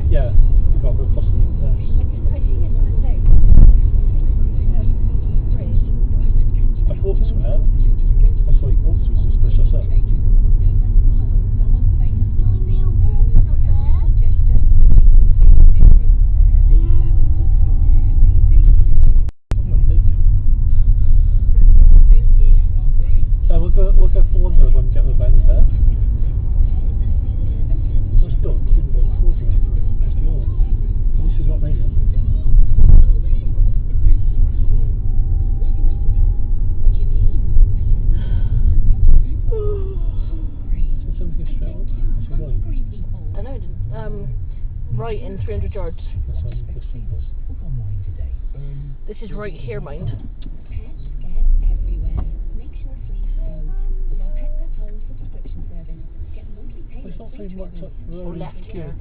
Yeah, you've got to go across the there. I've walked to it. That's why I walked to this bridge, that's it. We'll go for one though when we get the van in there. Let's go, we can go forward now. Let's go on. At least it's not raining. Did something go straight on? What's it right? I don't know, right in 300 yards. That's on this one. This is right here, mind. It's not very much up the Or left here.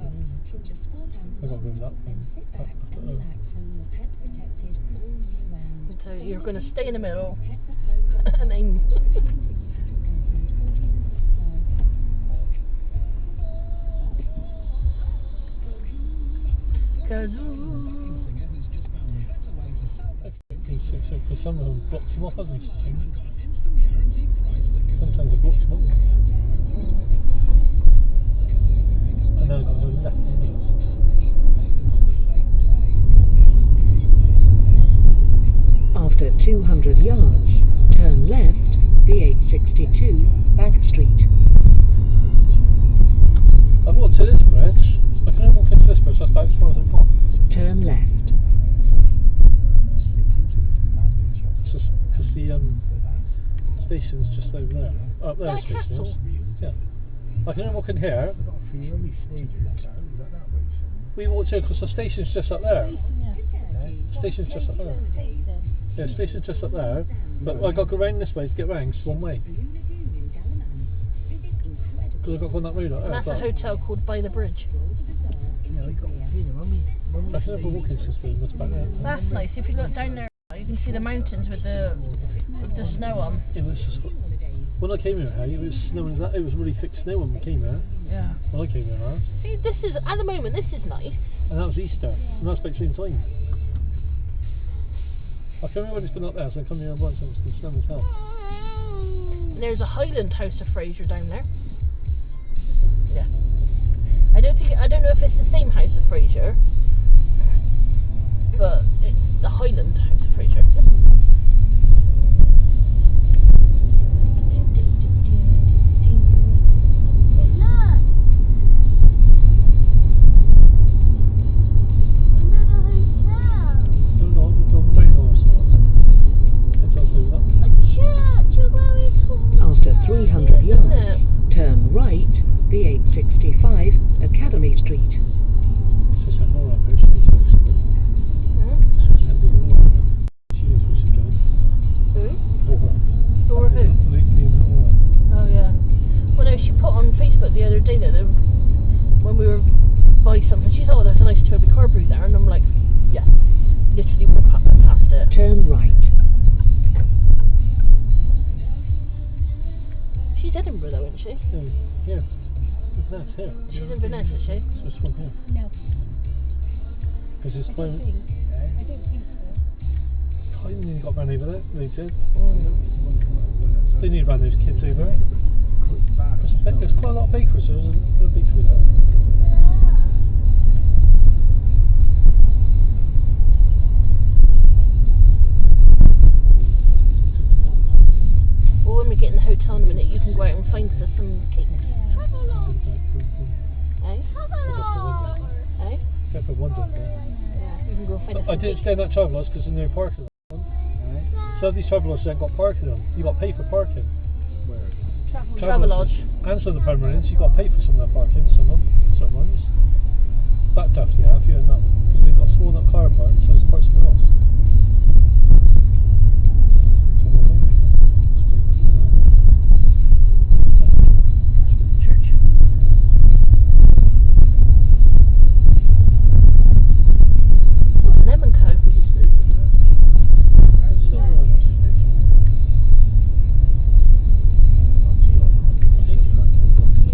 I got rid of that thing. So you're going to stay in the middle and then Because some of them blocked them off, haven't they? Sometimes they blocked them off. And now I've got to go left. After 200 yards, turn left, B862, Bank Street. I've walked to this bridge. I can only walk into this bridge, that's about as far as I've got. Turn left. Because the station's just over there. Up there, the station is. Yeah. I can only walk in here. We walked in because the station's just up there. The station's just up there. Yeah, the station's just up there. But I got to go round this way to get round, 'cause it's one way. Because I've got to go on that road up there. that's a hotel called By the Bridge. I can never walk into this room, that's about it. That's nice. If you look down there, you can see the mountains with the snow on. It was just, when I came here, it was snowing. It was really thick snow when we came here. Yeah. When I came here, See, this is at the moment. This is nice. and that was Easter, and that's about the same time. I can remember when it's been up there, so I come here once and it's been snowing as hell. And there's a Highland House of Fraser down there. Yeah. I don't know if it's the same House of Fraser, but it's the Highland House of Fraser. After 300 yards, turn right, B865, Academy Street. Or who? Oh yeah. Well no, she put on Facebook the other day that when we were by something, she thought, oh, there's a nice Toby Carberry there, and I'm like, yeah, literally walk up and past it. Turn right. She's Edinburgh though, isn't she? Yeah. That's here. She's in Inverness, is she? So it's from here. No. Because it's I don't think so. I nearly got ran over there, they did. Mm. They nearly ran those kids over. There's quite a lot of bakeries, so there's a good bakery there. Well, when we get in the hotel in a minute, you can go out and find us some cakes. Eh? Eh? Go for one day. Yeah, you can go find us I some didn't cakes. stay in that Travelodge because there's no parking on. So these Travelodges ain't got parking on. You got to pay for parking. Travelodge. And some of the permanents, you got to pay for some of their parking, some ones. That definitely have, yeah, and that, because they've got a small enough car park, so it's parked somewhere else. Church. Lemon Co.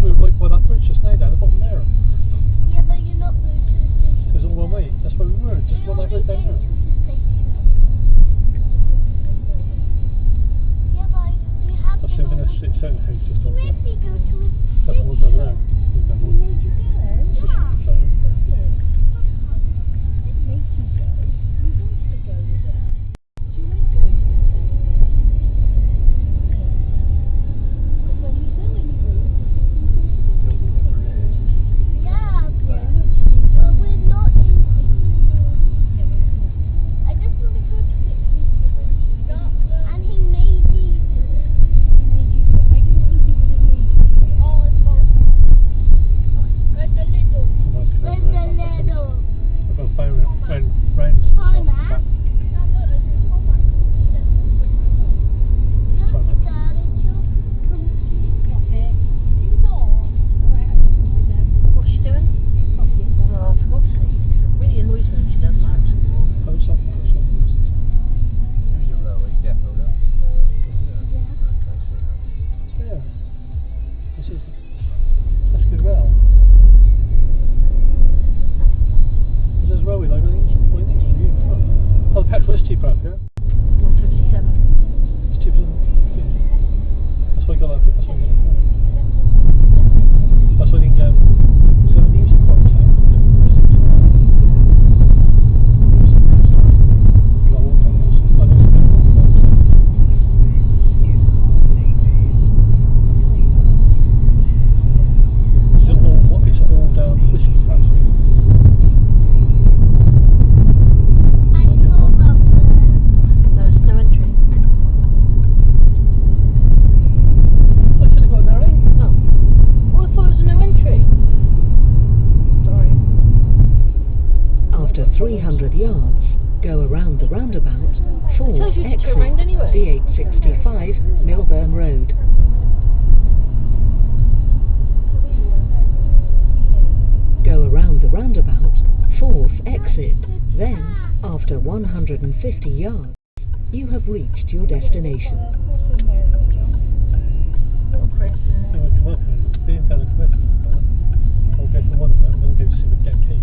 We were right by that bridge just now, down the bottom there. Yeah, but you're not going to the 300 yards, go around the roundabout, Ford Tells you to exit go round anyway. the 865 Milburn Road. Go around the roundabout, 4th exit, then, after 150 yards, you have reached your destination. Oh, Chris. Yeah, we'll come up and being better quick. I'll go for one of them, I'm going to go see the get key.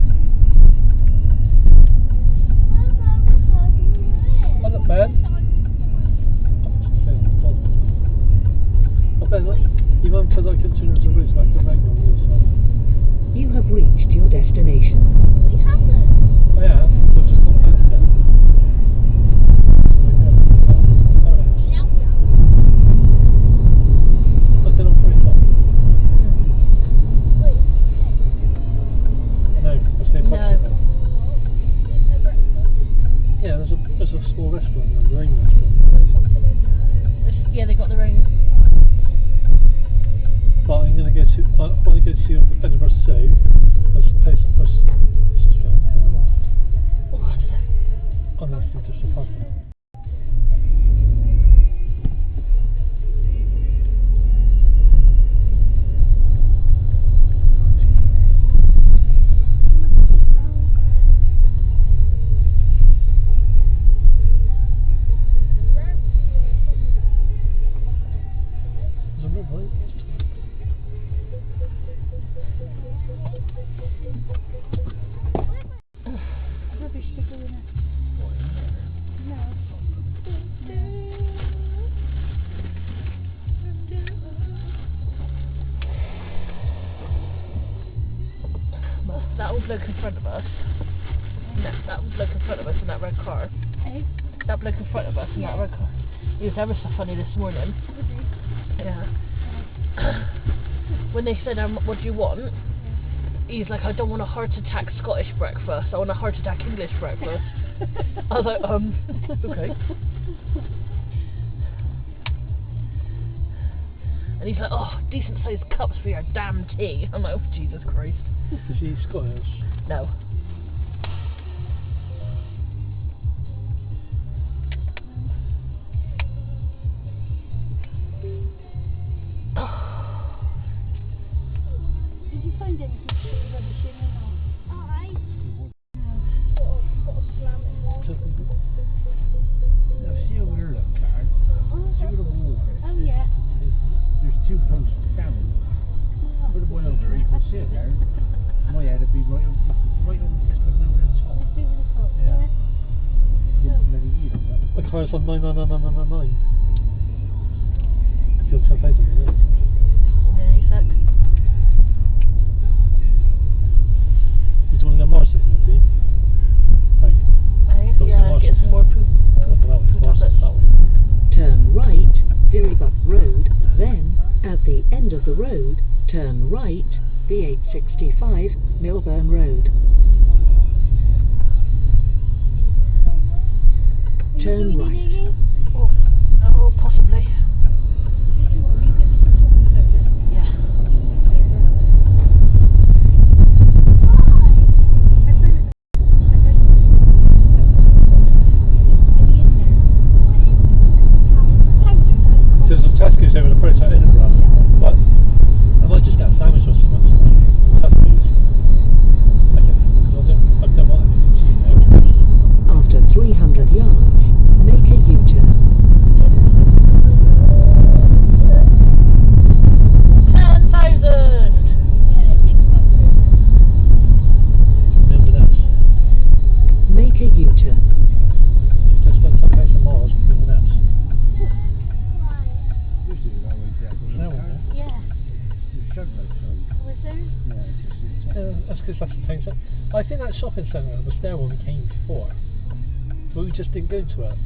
Oh, look, Ben. Oh, Ben, look. Your mum said I can turn the routes back to Rango on this side. You have reached your destination. We haven't. Oh, yeah, I've just gone back there. I've been on 3 o'clock. Wait. No, that's near No. Portugal. Yeah, there's a small restaurant there, the rain restaurant. Yeah, they got their own. But I'm going to go to, I want to go to Edinburgh Zoo. There's a place that was, honestly, just a parking. There's a river, right? Rubbish to go in it. No. Well, that old bloke in front of us. No, that old bloke in front of us in that red car. Eh? That bloke in front of us in that red car. He was ever so funny this morning. Yeah. When they said, what do you want? He's like, I don't want a heart attack Scottish breakfast. I want a heart attack English breakfast. I was like, okay. And he's like, oh, decent sized cups for your damn tea. I'm like, oh, Jesus Christ. Is he Scottish? No. Did you find anything rubbish in or not? Alright. Got a slam in there. Now see over there, look, Card. See where the wolf is? Oh yeah. There's 2 close camels. Put the one over there, you can see it there. My head would be right over the top. Just over the top. Yeah. Yeah. Didn't let it eat them, that The was car's on 99999. Feel 10 places, isn't it? Yeah, he said. You do want to go Morrison's, do you? Hey. Hey, Go to yeah, Morrison's. get some more poop. Look at that way, it's Poop Morrison's, tablets. that way. Turn right, Dirrybuck Road, then, at the end of the road, turn right, the 865 Milburn Road. Turn right. Oh, possibly. Yeah. There's some Tesco's over the bridge at Edinburgh, but I might just get a sandwich or something. Tesco's. Because I don't want anything cheap there. After 300 yards, make a U-turn. 10,000! Inverness. Make a U-turn. She's just done some place of Mars from Inverness. used to do that way back when No the one car. there. Yeah. There's truck outside. Was there? Yeah, it's just the top. That's because that's the thing. So I think that shopping centre was there when we came before, but we just didn't go to it.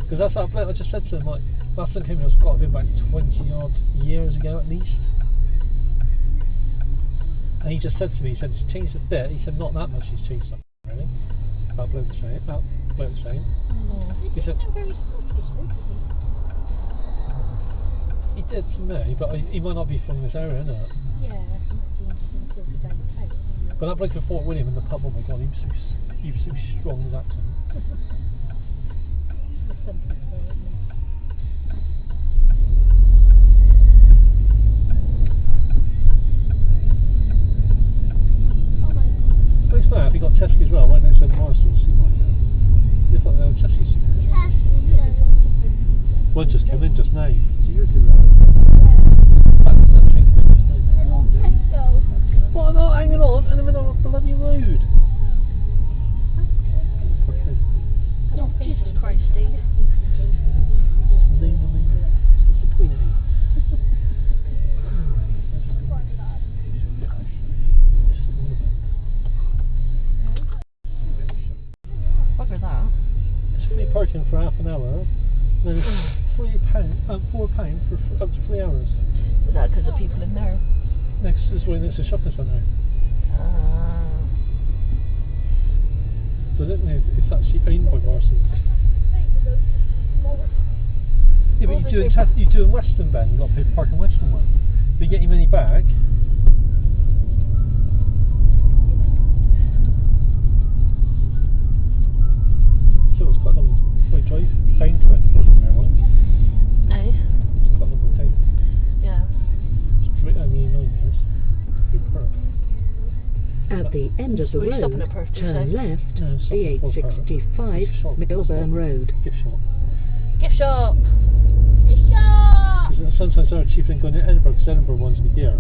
Because that's that bloke I just said to him, like, last time I came here, it's got to be about 20 odd years ago at least. And he just said to me, he said, it's changed a bit. He said, not that much he's changed something, really. That bloke saying. He said, Very Scottish, though, he did to me, but he might not be from this area, innit? Yeah, that might be interesting to go down the south, isn't it? But that bloke at Fort William in the pub, oh my god, he was so strong, his accent. But it's not, he got Tesco as well, right next to the Morrison's supermarket. It's like the Tesco supermarket. One just came in just now. Seriously, right? That came in just now. Hang on, Dave. What, not hanging on in the middle of a bloody road? Poor thing. Oh, Jesus Christ, Steve. Lean. It's between them. Bugger that. It's free parking for half an hour. Then it's £4 for up to 3 hours. Is that because of people in there? Next is right next to the shopping centre. So I don't know if it's actually owned by Morrison's. Yeah, but you do in Western Bend, you've got to pay for parking Western one. If you get your money back, so it's quite a long way drive down to Edinburgh from there, one. Eh? It's quite a long way down. Yeah. Straight on the A9 is. Good perk. At the end of the Were you stopping road, at Perth, did you turn say? left, No, the stopping at Perth. 865 Shop. Milburn Road. Gift shop. Gift shop! Because sometimes they're cheaper than going to Edinburgh because Edinburgh one's in the gear.